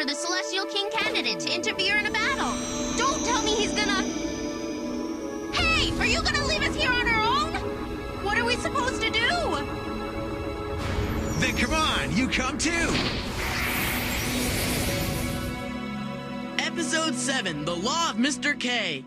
for the Celestial King candidate to interfere in a battle. Don't tell me he's gonna... Hey, are you gonna leave us here on our own? What are we supposed to do? Then come on, you come too! Episode 7, The Law of Mr. K.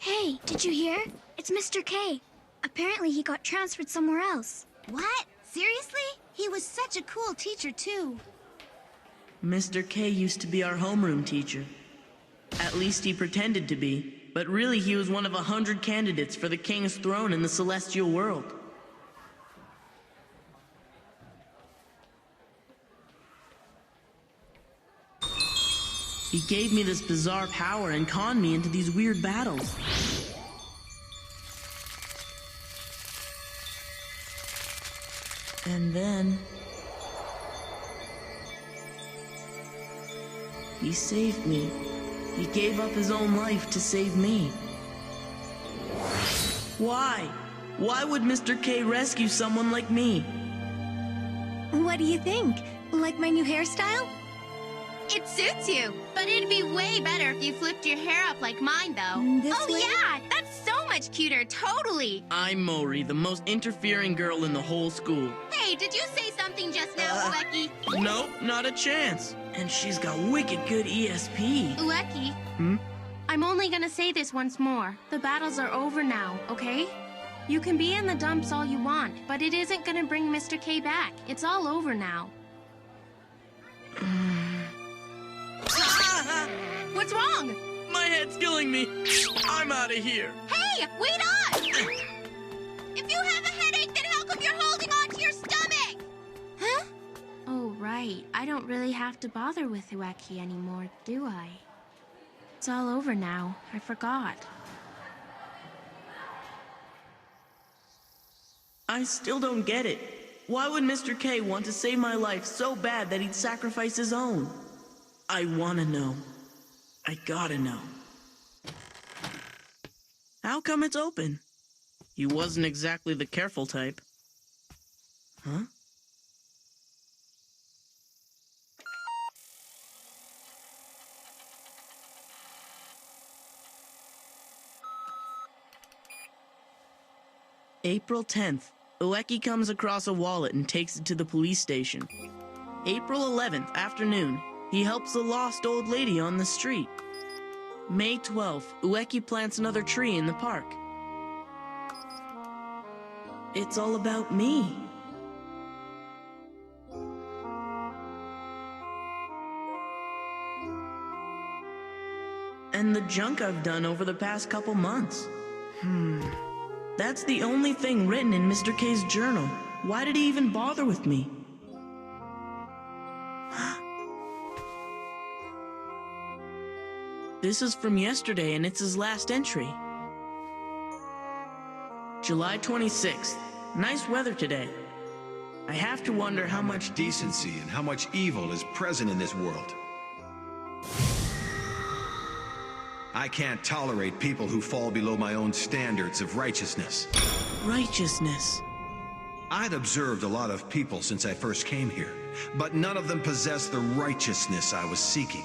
Hey, did you hear? It's Mr. K. Apparently he got transferred somewhere else. What? Seriously? He was such a cool teacher, too. Mr. K used to be our homeroom teacher. At least he pretended to be, but really he was one of 100 candidates for the king's throne in the celestial world. He gave me this bizarre power and conned me into these weird battles. And then... he saved me. He gave up his own life to save me. Why? Why would Mr. K rescue someone like me? What do you think? Like my new hairstyle? It suits you, but it'd be way better if you flipped your hair up like mine, though. This way? Yeah, that's so much cuter, totally. I'm Mori, the most interfering girl in the whole school. Hey, did you say something just now, Ueki? Nope, not a chance. And she's got wicked good ESP. Ueki? I'm only gonna say this once more. The battles are over now, okay? You can be in the dumps all you want, but it isn't gonna bring Mr. K back. It's all over now. What's wrong? My head's killing me. I'm out of here. Hey, wait up! If you have a headache, then how come you're holding on to your stomach? Huh? Oh, right. I don't really have to bother with Ueki anymore, do I? It's all over now. I forgot. I still don't get it. Why would Mr. K want to save my life so bad that he'd sacrifice his own? I wanna know. I gotta know. How come it's open? He wasn't exactly the careful type. Huh? April 10th. Ueki comes across a wallet and takes it to the police station. April 11th, afternoon. He helps a lost old lady on the street. May 12th, Ueki plants another tree in the park. It's all about me. And the junk I've done over the past couple months. That's the only thing written in Mr. K's journal. Why did he even bother with me? This is from yesterday, and it's his last entry. July 26th. Nice weather today. I have to wonder how much Decency and how much evil is present in this world. I can't tolerate people who fall below my own standards of righteousness. righteousness. I'd observed a lot of people since I first came here, but none of them possessed the righteousness I was seeking.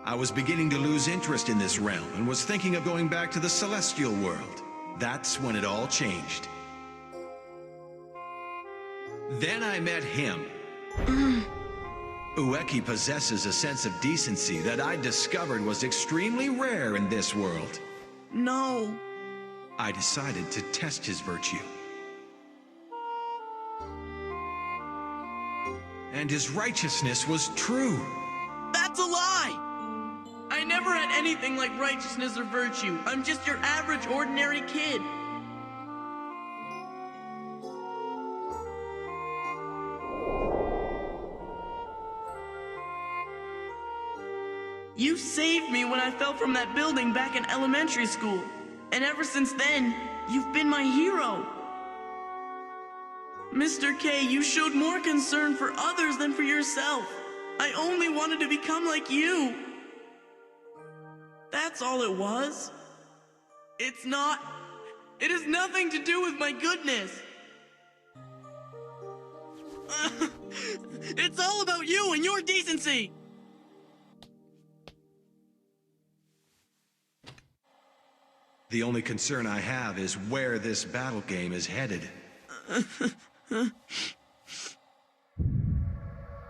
I was beginning to lose interest in this realm and was thinking of going back to the celestial world. That's when it all changed. Then I met him. Ueki possesses a sense of decency that I discovered was extremely rare in this world. No. I decided to test his virtue. And his righteousness was true. That's a lie! I never had anything like righteousness or virtue. I'm just your average, ordinary kid. You saved me when I fell from that building back in elementary school. And ever since then, you've been my hero. Mr. K, you showed more concern for others than for yourself. I only wanted to become like you. That's all it was. It has nothing to do with my goodness. It's all about you and your decency. The only concern I have is where this battle game is headed.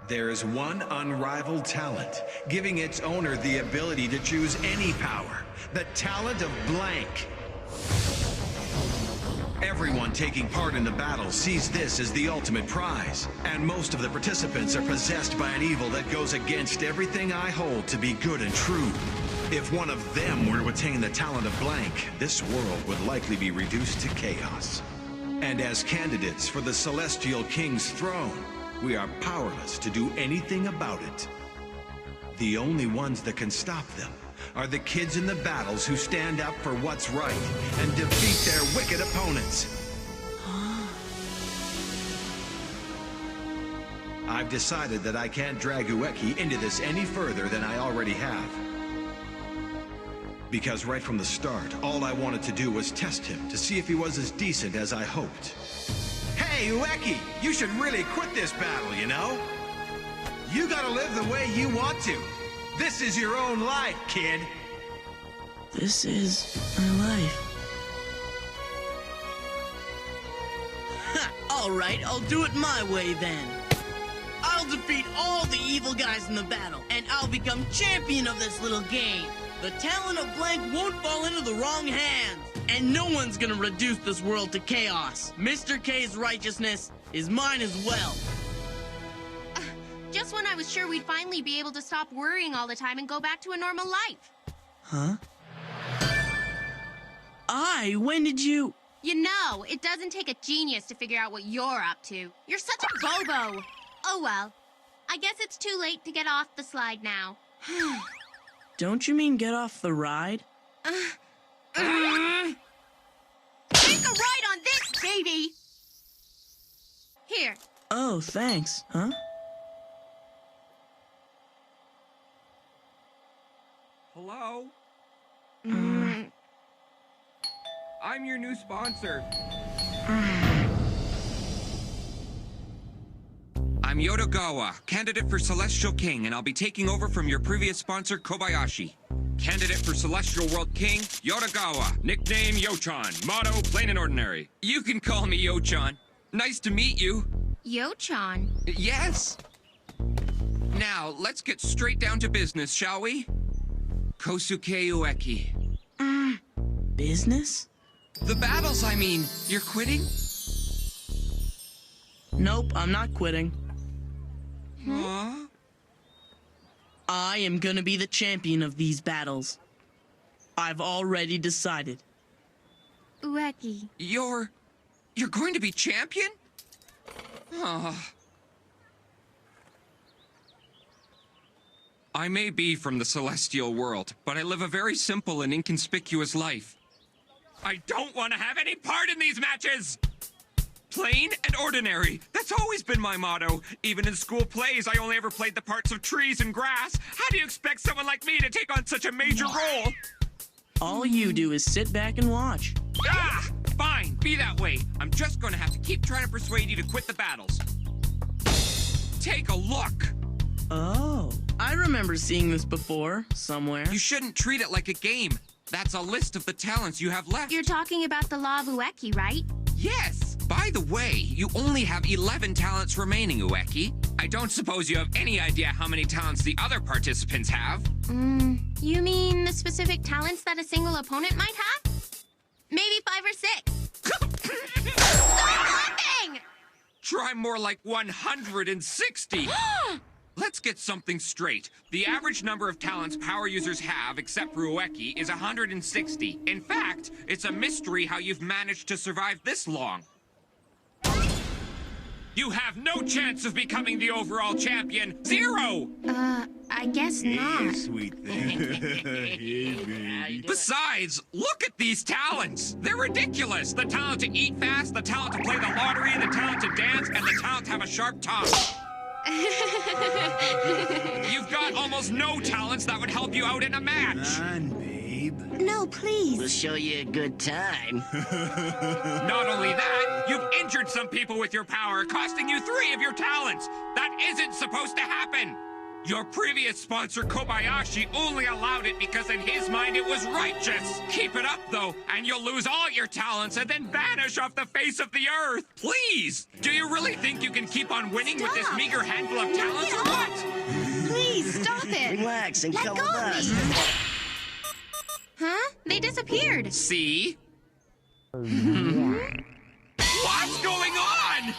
There is one unrivaled talent, giving its owner the ability to choose any power. The talent of blank. Everyone taking part in the battle sees this as the ultimate prize, and most of the participants are possessed by an evil that goes against everything I hold to be good and true. If one of them were to attain the talent of blank, this world would likely be reduced to chaos. And as candidates for the Celestial King's throne, we are powerless to do anything about it. The only ones that can stop them are the kids in the battles who stand up for what's right and defeat their wicked opponents. I've decided that I can't drag Ueki into this any further than I already have. Because right from the start, all I wanted to do was test him to see if he was as decent as I hoped. Hey, Ueki! You should really quit this battle, you know? You gotta live the way you want to. This is your own life, kid. This is my life. All right, I'll do it my way then. I'll defeat all the evil guys in the battle, and I'll become champion of this little game. The talent of blank won't fall into the wrong hands, and no one's gonna reduce this world to chaos. Mr. K's righteousness is mine as well. Just when I was sure we'd finally be able to stop worrying all the time and go back to a normal life. Huh? When did you... You know, it doesn't take a genius to figure out what you're up to. You're such a bobo. Oh well. I guess it's too late to get off the slide now. Don't you mean get off the ride? Take a ride on this, baby! Here. Oh, thanks. Huh? Hello? I'm your new sponsor. I'm Yodogawa, candidate for Celestial King, and I'll be taking over from your previous sponsor, Kobayashi. Candidate for Celestial World King, Yodogawa. Nickname, Yochan. Motto, plain and ordinary. You can call me Yochan. Nice to meet you. Yochan. Yes. Now, let's get straight down to business, shall we? Kosuke Ueki. Business? The battles, I mean. You're quitting? Nope, I'm not quitting. Huh? I am gonna be the champion of these battles. I've already decided. Ueki. You're going to be champion? I may be from the celestial world, but I live a very simple and inconspicuous life. I don't want to have any part in these matches! Plain and ordinary. That's always been my motto. Even in school plays, I only ever played the parts of trees and grass. How do you expect someone like me to take on such a major role? All you do is sit back and watch. Ah! Fine, be that way. I'm just gonna have to keep trying to persuade you to quit the battles. Take a look. Oh, I remember seeing this before, somewhere. You shouldn't treat it like a game. That's a list of the talents you have left. You're talking about the Law of Ueki, right? Yes. By the way, you only have 11 talents remaining, Ueki. I don't suppose you have any idea how many talents the other participants have? You mean the specific talents that a single opponent might have? Maybe 5 or 6. Stop laughing! Try more like 160. Let's get something straight. The average number of talents power users have, except for Ueki, is 160. In fact, it's a mystery how you've managed to survive this long. You have no chance of becoming the overall champion. 0! I guess not. Sweet thing. Besides, look at these talents. They're ridiculous. The talent to eat fast, the talent to play the lottery, the talent to dance, and the talent to have a sharp tongue. You've got almost no talents that would help you out in a match. On, babe. No, please. We'll show you a good time. Not only that, you've injured some people with your power, costing you 3 of your talents. That isn't supposed to happen. Your previous sponsor, Kobayashi, only allowed it because in his mind it was righteous. Keep it up, though, and you'll lose all your talents and then vanish off the face of the earth. Please! Do you really think you can keep on winning with this meager handful of talents or what? Please, stop it. Relax and come with go of us. me. Huh? They disappeared. See? What's going on?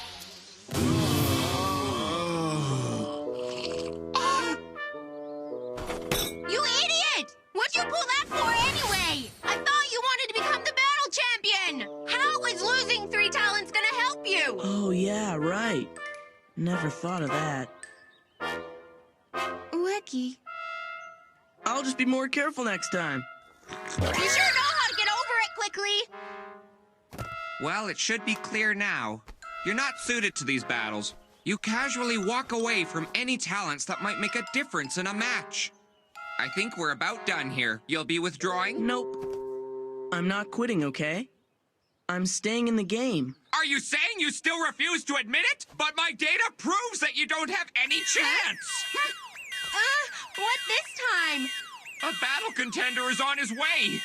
You idiot! What'd you pull that for anyway? I thought you wanted to become the battle champion! How is losing 3 talents gonna help you? Oh, yeah, right. Never thought of that. Ueki, I'll just be more careful next time. you sure know how to get over it quickly. Well, it should be clear now. You're not suited to these battles. You casually walk away from any talents that might make a difference in a match. I think we're about done here. You'll be withdrawing? Nope. I'm not quitting, okay? I'm staying in the game. Are you saying you still refuse to admit it? But my data proves that you don't have any chance! What this time? A battle contender is on his way!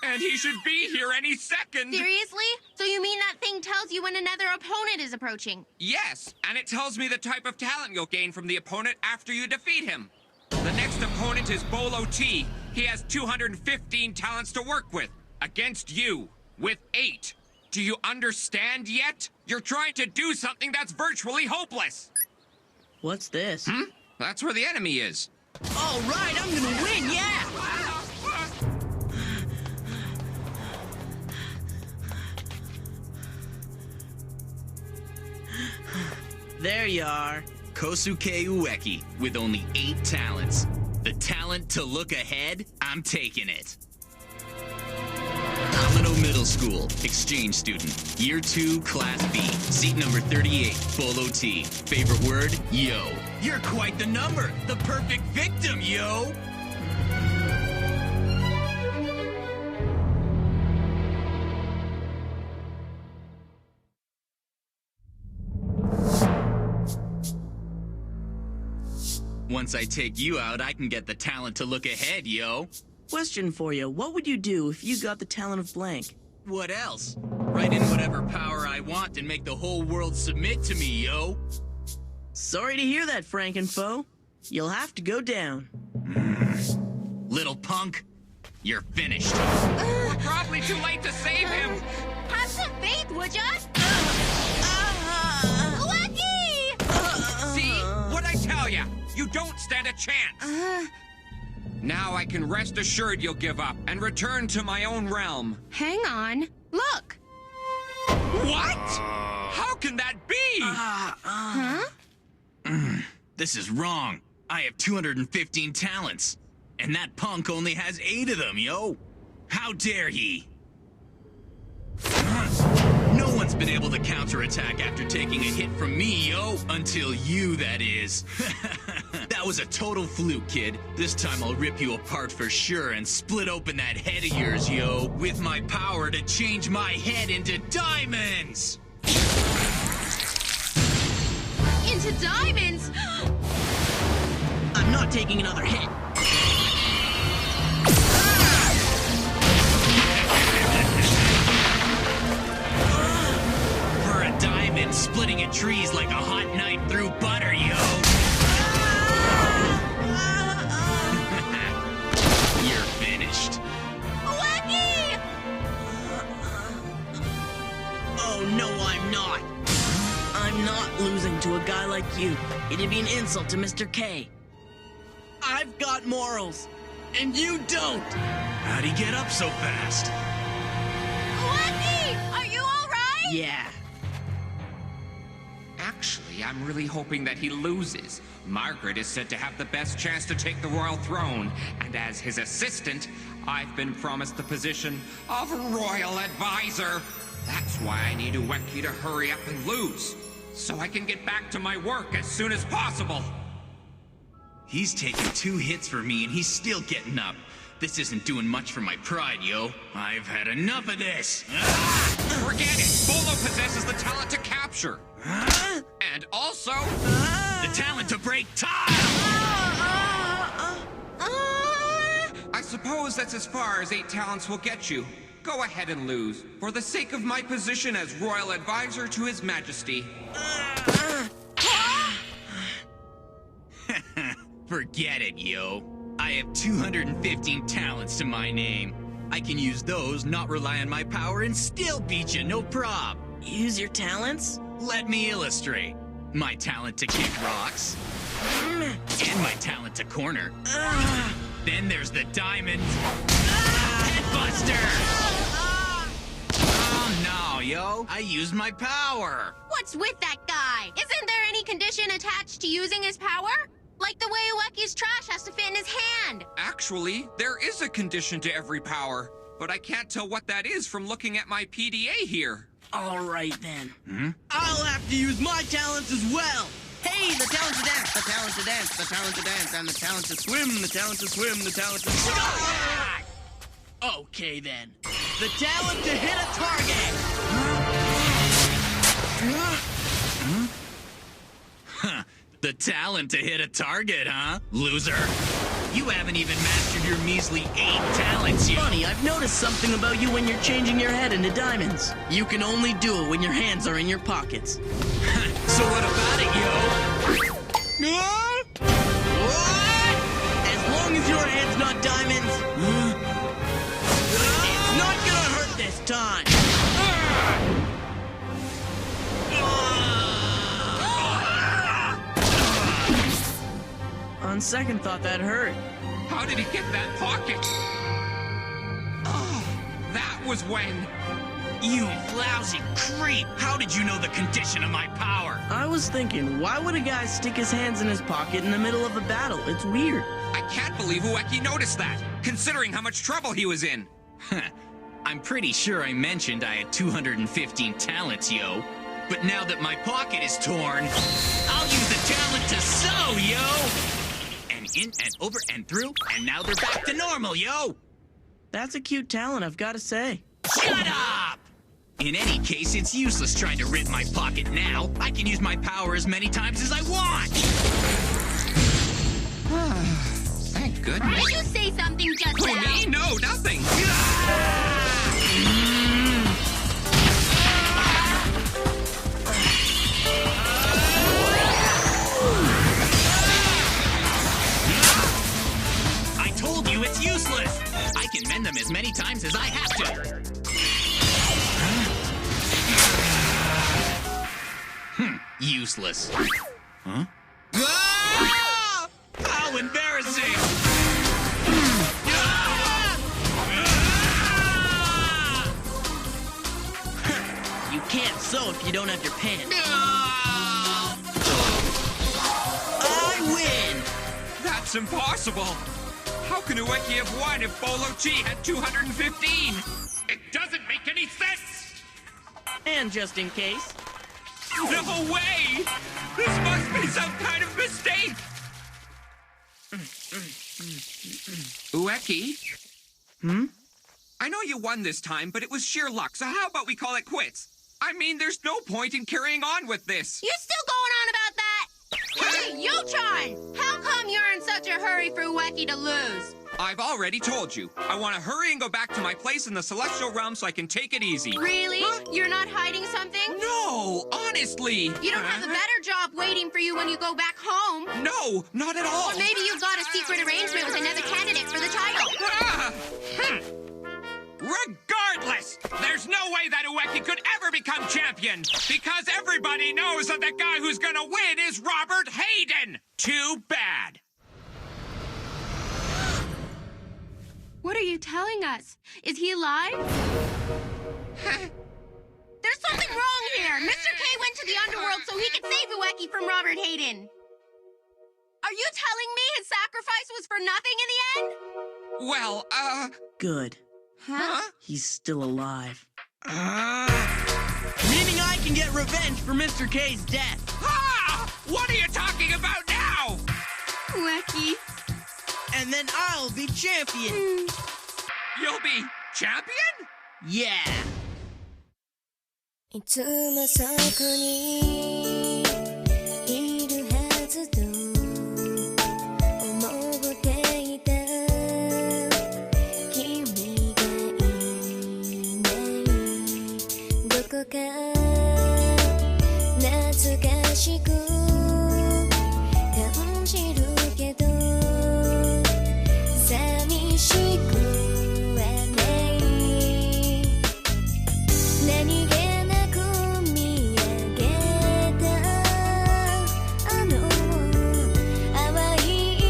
And he should be here any second! Seriously? So you mean that thing tells you when another opponent is approaching? Yes, and it tells me the type of talent you'll gain from the opponent after you defeat him. The next opponent is Bolo T. He has 215 talents to work with, against you, with 8. Do you understand yet? You're trying to do something that's virtually hopeless. What's this? That's where the enemy is. All right, I'm gonna win, yeah! There you are. Kosuke Ueki, with only 8 talents. The talent to look ahead, I'm taking it. Amino Middle School, exchange student. Year 2, Class B. Seat number 38, Bolo T. Favorite word, yo. You're quite the number. The perfect victim, yo. Once I take you out, I can get the talent to look ahead, yo. Question for you. What would you do if you got the talent of blank? What else? Write in whatever power I want and make the whole world submit to me, yo. Sorry to hear that, Frankenfoe. You'll have to go down. Little punk, you're finished. We're probably too late to save him. Have some faith, would ya? Ueki! See? What'd I tell ya? You don't stand a chance. Now I can rest assured you'll give up and return to my own realm. Hang on. Look. What? How can that be? This is wrong. I have 215 talents. And that punk only has 8 of them, yo. How dare he? No one's been able to counterattack after taking a hit from me, yo. Until you, that is. That was a total fluke, kid. This time I'll rip you apart for sure and split open that head of yours, yo. With my power to change my head into diamonds! Into diamonds? I'm not taking another hit. For a diamond, splitting at trees like a hot knife through butter, yo. You're finished. Ueki! Oh, no, I'm not. I'm not losing to a guy like you. It'd be an insult to Mr. K. I've got morals, and you don't. How'd he get up so fast? Ueki! Are you alright? Yeah. Actually, I'm really hoping that he loses. Margaret is said to have the best chance to take the royal throne, and as his assistant, I've been promised the position of royal advisor. That's why I need Ueki to hurry up and lose, so I can get back to my work as soon as possible. He's taken 2 hits for me and he's still getting up. This isn't doing much for my pride, yo. I've had enough of this. Forget it! Bolo possesses the talent to capture. And also... the talent to break tile! I suppose that's as far as 8 talents will get you. Go ahead and lose, for the sake of my position as royal advisor to His Majesty. Forget it, yo. I have 215 talents to my name. I can use those, not rely on my power, and still beat you, no prob. Use your talents? Let me illustrate. My talent to kick rocks. And my talent to corner. Then there's the diamond. Headbuster! Oh no, yo. I used my power. What's with that guy? Isn't there any condition attached to using his power? Like the way Ueki's trash has to fit in his hand. Actually, there is a condition to every power, but I can't tell what that is from looking at my PDA here. All right, then. I'll have to use my talents as well. Hey, the talent to dance, the talent to dance, the talent to dance, and the talent to swim, the talent to swim, the talent to swim. Okay, then. The talent to hit a target. Huh. The talent to hit a target, huh? Loser. You haven't even mastered your measly 8 talents yet. Funny, I've noticed something about you when you're changing your head into diamonds. You can only do it when your hands are in your pockets. So what about it, yo? What? As long as your head's not diamonds, it's not gonna hurt this time. On second thought, that hurt. How did he get that pocket? Oh, that was when... You lousy creep! How did you know the condition of my power? I was thinking, why would a guy stick his hands in his pocket in the middle of a battle? It's weird. I can't believe Ueki noticed that, considering how much trouble he was in. I'm pretty sure I mentioned I had 215 talents, yo. But now that my pocket is torn, I'll use the talent to sew, yo! And in and over and through, and now they're back to normal, yo! That's a cute talent, I've got to say. Shut up! In any case, it's useless trying to rip my pocket now. I can use my power as many times as I want! Thank goodness. Did you say something just Who, now? me? No, nothing. I told you it's useless! I can mend them as many times as I have to. Useless. Huh? Ah! How embarrassing! You can't sew if you don't have your pants. I win! That's impossible. How can Ueki have won if Bolo Chi had 215? It doesn't make any sense! And just in case... No way! This must be some kind of mistake! Ueki? I know you won this time, but it was sheer luck, so how about we call it quits? I mean, there's no point in carrying on with this. You still going on about that? Hey, Yochan! How come you're in such a hurry for Ueki to lose? I've already told you. I want to hurry and go back to my place in the Celestial Realm so I can take it easy. Really? You're not hiding something? No, honestly. You don't have a better job waiting for you when you go back home. No, not at all. Or maybe you've got a secret arrangement with another candidate for the title. Regardless, there's no way that Ueki could ever become champion because everybody knows that the guy who's gonna win is Robert Hayden. Too bad. What are you telling us? Is he alive? There's something wrong here. Mr. K went to the underworld so he could save Ueki from Robert Hayden. Are you telling me his sacrifice was for nothing in the end? Well, Good. Huh? He's still alive. Meaning I can get revenge for Mr. K's death. What are you talking about now? Ueki. And then I'll be champion. You'll be champion? Yeah. いつもそこにいるはずと思っていた君がいないどこか懐かしく感じるけど寂しくはない何気なく見上げたあの淡い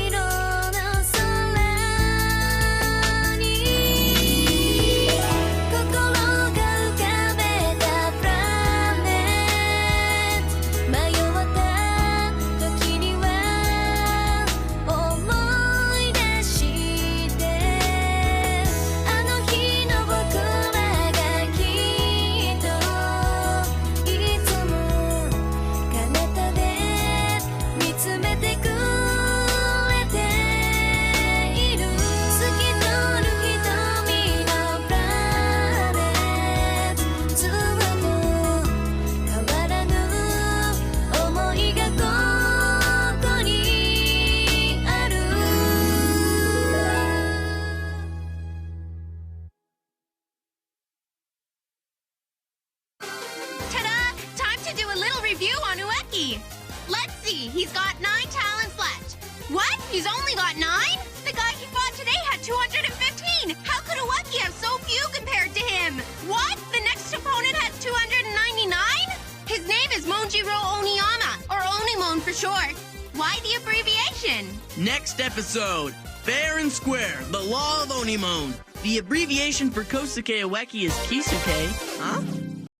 色の空に心が浮かべたプラネット迷った時には思い出してあの日の僕らがきっといつも彼方で見つめてくれている透き通る瞳のプラネットずっと変わらぬ想いがここにあるTa-da! Time to do a little review on Ueki. Let's see, he's got 9 talents left. What? He's only got 9? The guy he fought today had 215. How could Ueki have so few compared to him? What? The next opponent has 299? His name is Monjiro Oniyama, or Onimon for short. Why the abbreviation? Next episode. Fair and square. The law of Onimon. The abbreviation for Kosuke Ueki is Kisuke. Huh?